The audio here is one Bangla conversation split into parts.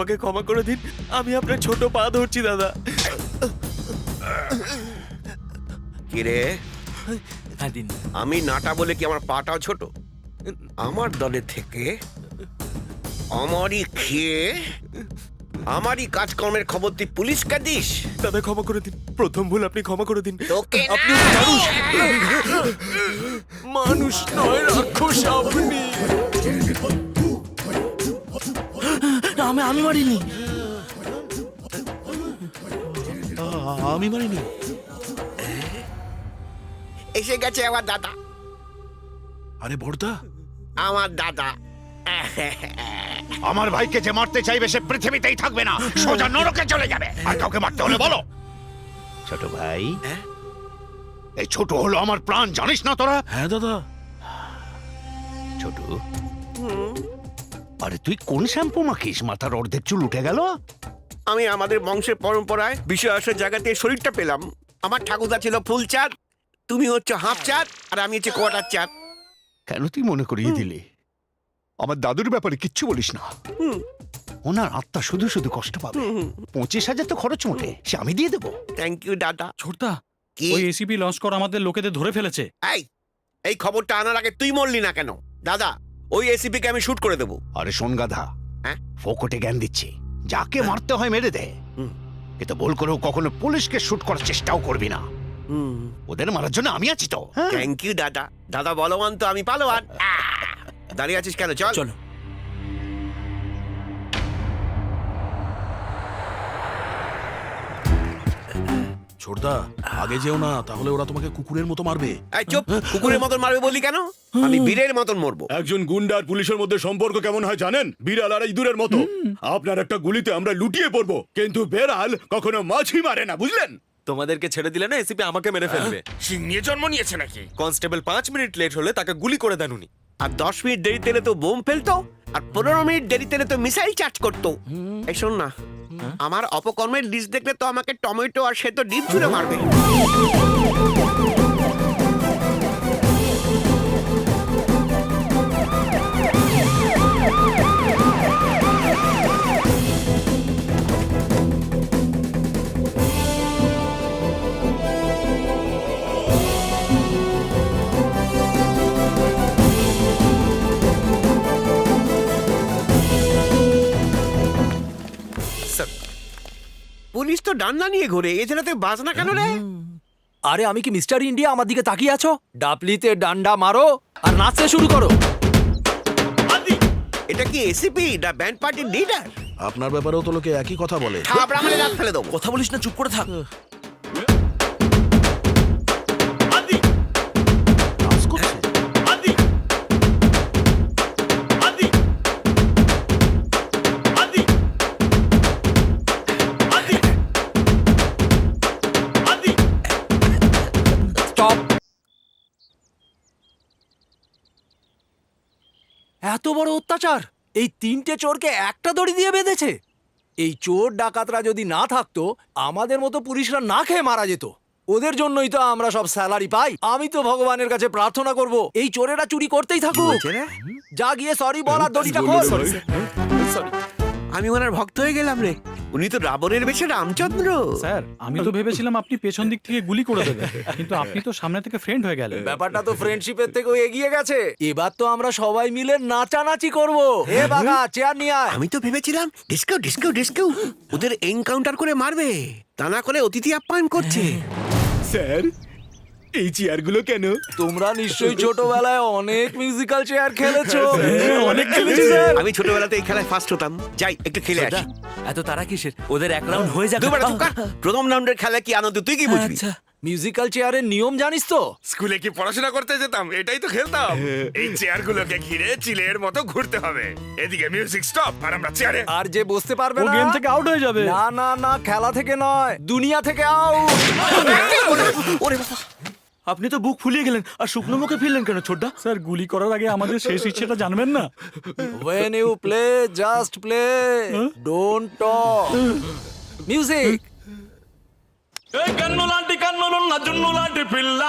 আমাকে ক্ষমা করে দিন, আমি আপনার ছোট পা ধরছি দাদা। কিরে, হ্যাঁ দিন। আমি নাটা বলে কি আমার পাটাও ছোট? আমার দলে থেকে আমারই খেয়ে আমারই কাজকর্মের খবর তুই পুলিশকে দিস? দাদা ক্ষমা করে দিন, প্রথম ভুল, আপনি ক্ষমা করে দিন। তোকে না। আপনি তো মানুষ, মানুষ নয় রাক্ষস আপনি। আমি মারিনি, আমি মারিনি। এসে গেছে আমার দাদা, আরে বড়দা, আমার দাদা। আমার ভাইকে যে মারতে চাইবে সে পৃথিবীতেই থাকবে না, সোজা নরকে চলে যাবে। আর কাউকে মারতে হলে বলো। ছোট ভাই, এই ছোট হলো আমার প্রাণ, জানিস না তোরা? হ্যাঁ দাদা। ছোট, আরে তুই কোন শ্যাম্পু মাখিস? মাথার অর্ধেক চুল উঠে গেল। আমি আমাদের বংশের পরম্পরায় বিষয় আসার জায়গাতে শরীরটা পেলাম। আমার ঠাকুরদা ছিল ফুল চাঁদ, তুমি হচ্ছে হাফ চাঁদ, আর আমি হচ্ছে কোয়ার্টার চাঁদ। কেন তুই মনে করিয়ে দিলি? আমার দাদুর ব্যাপারে কিচ্ছু বলিস না। ওনার আত্মা শুধু শুধু কষ্ট পাবে। 25,000 তো খরচ মোটে, সে আমি দিয়ে দেবো। থ্যাংক ইউ দাদা। ছোটদা, কি? ওই এসিপি লঞ্চ কর আমাদের লোকেদের ধরে ফেলেছে। এই খবরটা আনার আগে তুই মরলি না কেন? দাদা, ওই এসিপি কে আমি শুট করে দেবো। আরে শোন গাধা, হ্যাঁ? ফোকটে জ্ঞান দিচ্ছি, যাকে মারতে হয় মেরে দে। হুম। কিন্তু ভুল করেও কখনো পুলিশকে শুট করার চেষ্টাও করবি না। ওদের মারার জন্য আমি আছি তো। থ্যাংক ইউ দাদা। দাদা বলবান তো আমি পালোয়ান। দাঁড়িয়ে আছিস কেন? চল চলো। ছোটদা, আগে যেও না, তাহলে ওরা তোমাকে কুকুরের মতো মারবে। এই চুপ, কুকুরের মতন মারবে বলি কেন? আমি বীরের মতন মরবো। একজন গুন্ডা আর পুলিশের মধ্যে সম্পর্ক কেমন হয় জানেন? বিড়াল আর ইঁদুরের মতো। আপনার একটা গুলিতে আমরা লুটিয়ে পড়বো, কিন্তু বেড়াল কখনো মাছি মারে না, বুঝলেন? তোমাদেরকে ছেড়ে দিলে না এসিপি আমাকে মেরে ফেলবে। সিং নিয়ে জন্ম নিয়েছে নাকি? কনস্টেবল 5 মিনিট লেট হলে তাকে গুলি করে দেন উনি। আর 10 মিনিট দেরিতে এলে তো বোম ফেলতো, আর 15 মিনিট দেরিতে এলে তো মিসাইল চার্জ করতো। এই শোন না, আমার অপকর্মের লিস্ট দেখলে তো আমাকে টমেটো আর সে তো ডিম ছুঁড়ে মারবে। স্যার, পুলিশ তো ডান্ডা নিয়ে ঘুরে, এছাড়া তুই বাজ না কেন রে? আরে আমি কি মিস্টার ইন্ডিয়া? আমার দিকে তাকিয়ে আছো? ডাপলিতে ডান্ডা মারো আর নাচতে শুরু করো। এটা কি এসিপি না ব্যান্ড পার্টির লিডার? আপনার ব্যাপারেও তো লোকে একই কথা বলে। থাপড়া মেরে দাঁত ফেলে দেবো। কথা বলিস না, চুপ করে থাক। নাচ করছে। স্টপ। এত বড় অত্যাচার! এই 3টে চোরকে একটা দড়ি দিয়ে বেঁধেছে। এই চোর ডাকাতরা যদি না থাকতো, আমাদের মতো পুলিশরা না খেয়ে মারা যেত। ওদের জন্যই তো আমরা সব স্যালারি পাই। আমি তো ভগবানের কাছে প্রার্থনা করব এই চোরেরা চুরি করতেই থাকুক। যা গিয়ে সরি বল আর দড়িটা খোল। সরি। আমি ওনার ভক্ত হয়ে গেলাম রে। উনি তো রাবণের বেশে রামচন্দ্র। স্যার, আমি তো ভেবেছিলাম আপনি পেছন দিক থেকে গুলি করে দেবেন, কিন্তু আপনি তো সামনে থেকে ফ্রেন্ড হয়ে গেলেন। ব্যাপারটা তো ফ্রেন্ডশিপের থেকেও এগিয়ে গেছে। এবার তো আমরা সবাই মিলে নাচানাচি করব। হে বাঘা, চেয়ার নিয়ে আয়। আমি তো ভেবেছিলাম ডিস্কো ডিস্কো ডিস্কো ওদের এনকাউন্টার করে মারবে, তা না করে অতিথি আপ্যায়ন করছে। স্যার, এই চেয়ারগুলো কেন? তোমরা নিশ্চয়ই ছোটবেলায় অনেক মিউজিক্যাল চেয়ার খেলেছো। অনেক খেলেছি স্যার। আমি ছোটবেলাতে এই খেলায় ফার্স্ট হতাম। যাই একটু খেলে আসি। এত তারা কিসের? ওদের এক রাউন্ড হয়ে যাবে। দুবার চুপ কর। প্রথম রাউন্ডের খেলা কি আনন্দ তুই কি বুঝবি? আচ্ছা। মিউজিক্যাল চেয়ারের নিয়ম জানিস তো? স্কুলে কি পড়াশোনা করতে যেতাম, এটাই তো খেলতাম। এই চেয়ারগুলোকে ঘিরে চিলের মতো ঘুরতে হবে। এদিকে মিউজিক স্টপ, আর আমরা চেয়ারে। আর যে বসতে পারবে ও না গেম থেকে আউট হয়ে যাবে। না না না, খেলা থেকে নয়, দুনিয়া থেকে আউট। ওরে বাবা, আপনি তো বুক ফুলিয়ে গেলেন আর শুকনো মুখে ফিরলেন কেন ছোটদা? স্যার, গুলি করার আগে আমাদের শেষ ইচ্ছেটা জানবেন না? When you play, just play. Don't talk. Music. కన్ను లాంటి కన్నులున్న జున్ను లాంటి పిల్ల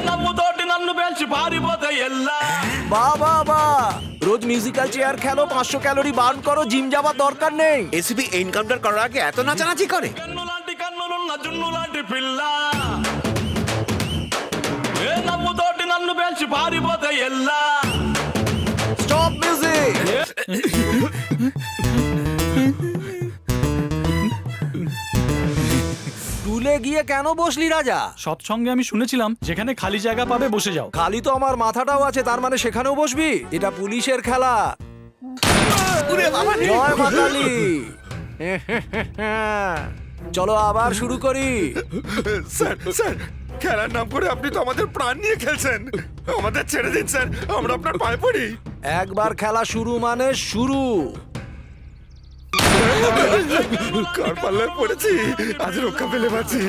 నమ్ముతోటి నన్ను పేల్చి పారిపోతే ఎల్లా বা বা বা, রোজ মিউজিক্যাল চেয়ার খেলো, 500 ক্যালোরি বার্ন করো, জিম যাবার দরকার নেই। এসিপি এনকাউন্টার করার আগে এত নাচানাচি করে? కన్నులాంటి కన్నులున్న జున్నులాంటి పిల్ల ఏ నమ్ముతోటి నన్ను పేల్చి పారిపోతే ఎల్లా স্টপ মিউজিক। টুলে গিয়ে কেন বসলি রাজা? সৎসঙ্গে আমি শুনেছিলাম যেখানে খালি জায়গা পাবে বসে যাও। খালি তো আমার মাথাটাও আছে, তার মানে সেখানেও বসবি? এটা পুলিশের খেলা। জয় মা কালী। চলো আবার শুরু করি। স্যার স্যার, খেলার নাম করে আপনি তো আমাদের প্রাণ নিয়ে খেলছেন। আমাদের ছেড়ে দিন স্যার, আমরা আপনার পায়ে পড়ি। একবার খেলা শুরু মানে শুরু। কার পাল্লায় পড়েছি, আজ রক্ষা পেলে বাঁচি।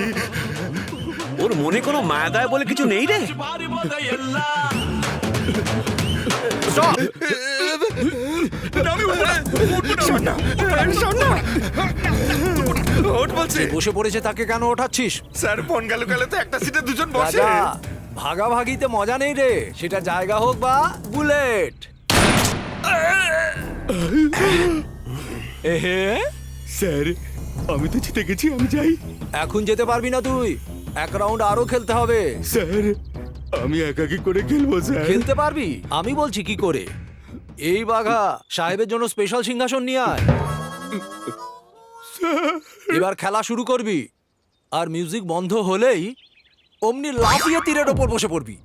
ওর মনে কোনো মায়া দয়া বলে কিছু নেই রে। పారిపోతే ఎల్లా আমি উঠবো না, উঠবো না, শোন না, শোন না। ওঠ বলছি। বসে পড়েছে তাকে কেন ওঠাচ্ছিস? স্যার ফোন গেল গেলে তো একটা সিটে দুজন বসে। রাজা, ভাগাভাগিতে মজা নেই রে, সেটা জায়গা হোক বা বুলেট। এহে, স্যার আমি তো জিতে গেছি, আমি যাই। এখন যেতে পারবি না তুই, এক রাউন্ড আরো খেলতে হবে। স্যার আমি একাকি করে খেলবো স্যার। খেলতে পারবি? আমি বলছি কি করে। এই বাঘা সাহেবের জন্য স্পেশাল সিংহাসন নিয়ে আয়। এবার খেলা শুরু করবি, আর মিউজিক বন্ধ হলেই অমনি লাফিয়ে তীরের ওপর বসে পড়বি।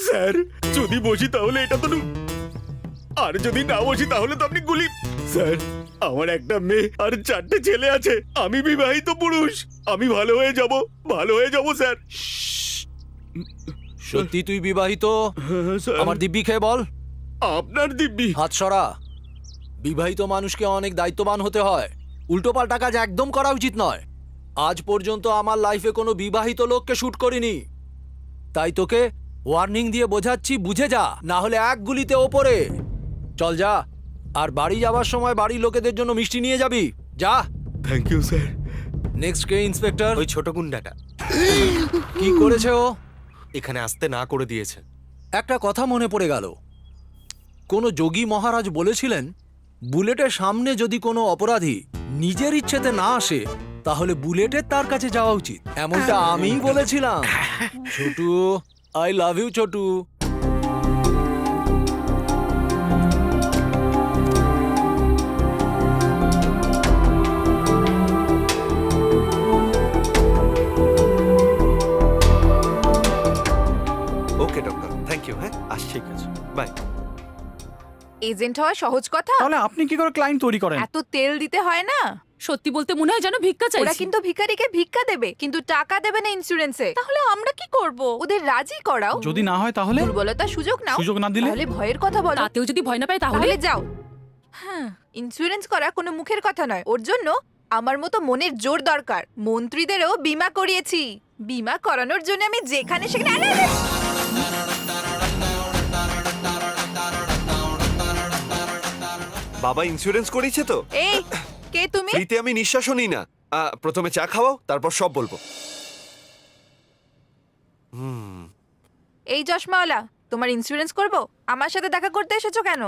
স্যার যদি বসি তাহলে এটা তো আর যদি না বসি তাহলে তো আপনি গুলি। স্যার আমার একটা মেয়ে আর 4টে ছেলে আছে, আমি বিবাহিত পুরুষ, আমি ভালো হয়ে যাব, ভালো হয়ে যাব স্যার। সত্যি তুই বিবাহিত? স্যার, আমার দিব্যি খেয়ে বল। আপনার দিব্যি। হাত সরা। বিবাহিত মানুষকে অনেক দায়িত্ববান হতে হয়, উল্টোপাল্টা কাজ একদম করা উচিত নয়। আজ পর্যন্ত আমার লাইফে কোনো বিবাহিত লোককে শুট করিনি, তাই তোকে ওয়ার্নিং দিয়ে বোঝাচ্ছি, বুঝে যা, না হলে এক গুলিতে ওপরে। চল যা, আর বাড়ি যাবার সময় বাড়ির লোকেদের জন্য মিষ্টি নিয়ে যাবি। যা। Thank you sir. নেক্সট কে ইন্সপেক্টর? ওই ছোট গুন্ডাটা কি করেছে ও? এখানে আসতে না করে দিয়েছে। একটা কথা মনে পড়ে গেল, কোনো যোগী মহারাজ বলেছিলেন বুলেটের সামনে যদি কোনো অপরাধী নিজের ইচ্ছেতে না আসে তাহলে বুলেটের তার কাছে যাওয়া উচিত। এমনটা আমিই বলেছিলাম। Chotu, I love you Chotu. Okay doctor, thank you. হ্যাঁ আস, ঠিক আছে, বাই। এজেন্ট হওয়া সহজ কথা? তাহলে আপনি কি করে ক্লায়েন্ট তৈরি করেন? এত তেল দিতে হয় না। সত্যি বলতে মনে হয় যেন ভিক্ষা ওরা চাইছি। কিন্তু ভিখারিকে ভিক্ষা দেবে, কিন্তু টাকা দেবে না ইন্স্যুরেন্সে। তাহলে আমরা কি করব? ওদের রাজি করাও। যদি না হয় তাহলে? দুর্বলতার সুযোগ নাও। সুযোগ না দিলে? তাহলে ভয়ের কথা বলো। তাতেও যদি ভয় না পাই তাহলে? তাহলে যাও। হ্যাঁ, ইন্স্যুরেন্স করা কোনো মুখের কথা নয়। ওর জন্য আমার মতো মনের জোর দরকার। মন্ত্রীদেরও বীমা করিয়েছি। বীমা করানোর জন্য আমি যেখানে সেখানে আরে, আরে! বাবা ইন্স্যুরেন্স করেছে তো? এই, কে তুমি? ফ্রিতে আমি নিঃশ্বাসও নিই না। প্রথমে চা খাওয়াও, তারপর সব বলবো। এই চশমাওয়ালা, তোমার ইন্স্যুরেন্স করব? আমার সাথে দেখা করতে এসেছো কেন?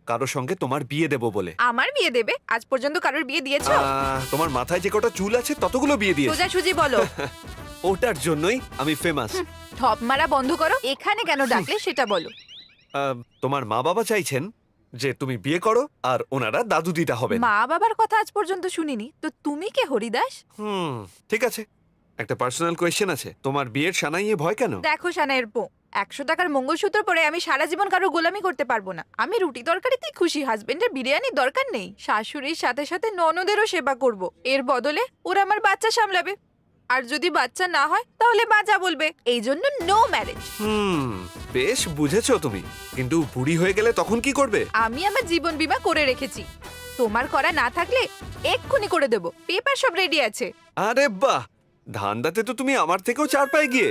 কারোর সঙ্গে তোমার বিয়ে দেবো বলে। আমার বিয়ে দেবে? আজ পর্যন্ত কারোর বিয়ে দিয়েছো? তোমার মাথায় যে কটা চুল আছে ততগুলো বিয়ে দিয়েছে। সোজাসুজি বলো। ওটার জন্যই আমি ফেমাস। ঠপ মারা বন্ধ করো। এখানে কেন ডাকলে সেটা বলো। তোমার মা বাবা চাইছেন যে তুমি বিয়ে করো, আর ওনারা দাদু দিদা হবেন। মা বাবার কথা আজ পর্যন্ত শুনিনি, তো তুমি কে হরিদাস? ঠিক আছে, একটা পার্সোনাল কোয়েশ্চেন আছে। তোমার বিয়ের সানাইয়ে ভয় কেন? দেখো সানাইয়ের পো, 100 টাকার মঙ্গলসূত্র পরে আমি সারা জীবন কারো গোলামি করতে পারবো না। আমি রুটি তরকারিতেই খুশি, হাজবেন্ডের বিরিয়ানির দরকার নেই। শাশুড়ির সাথে সাথে ননদেরও সেবা করব। এর বদলে ওরা আমার বাচ্চা সামলাবে, আর যদি বাচ্চা না হয় তাহলে বাজা বলবে। এই জন্য নো ম্যারেজ। বেশ বুঝেছো তুমি, কিন্তু বুড়ি হয়ে গেলে তখন কি করবে? আমি আমার জীবন বীমা করে রেখেছি, তোমার করা না থাকলে এক্ষুনি করে দেব। পেপার সব রেডি আছে। আরে বাহ, ধান্দাতে তো তুমি আমার থেকেও 4 পায়ে গিয়ে।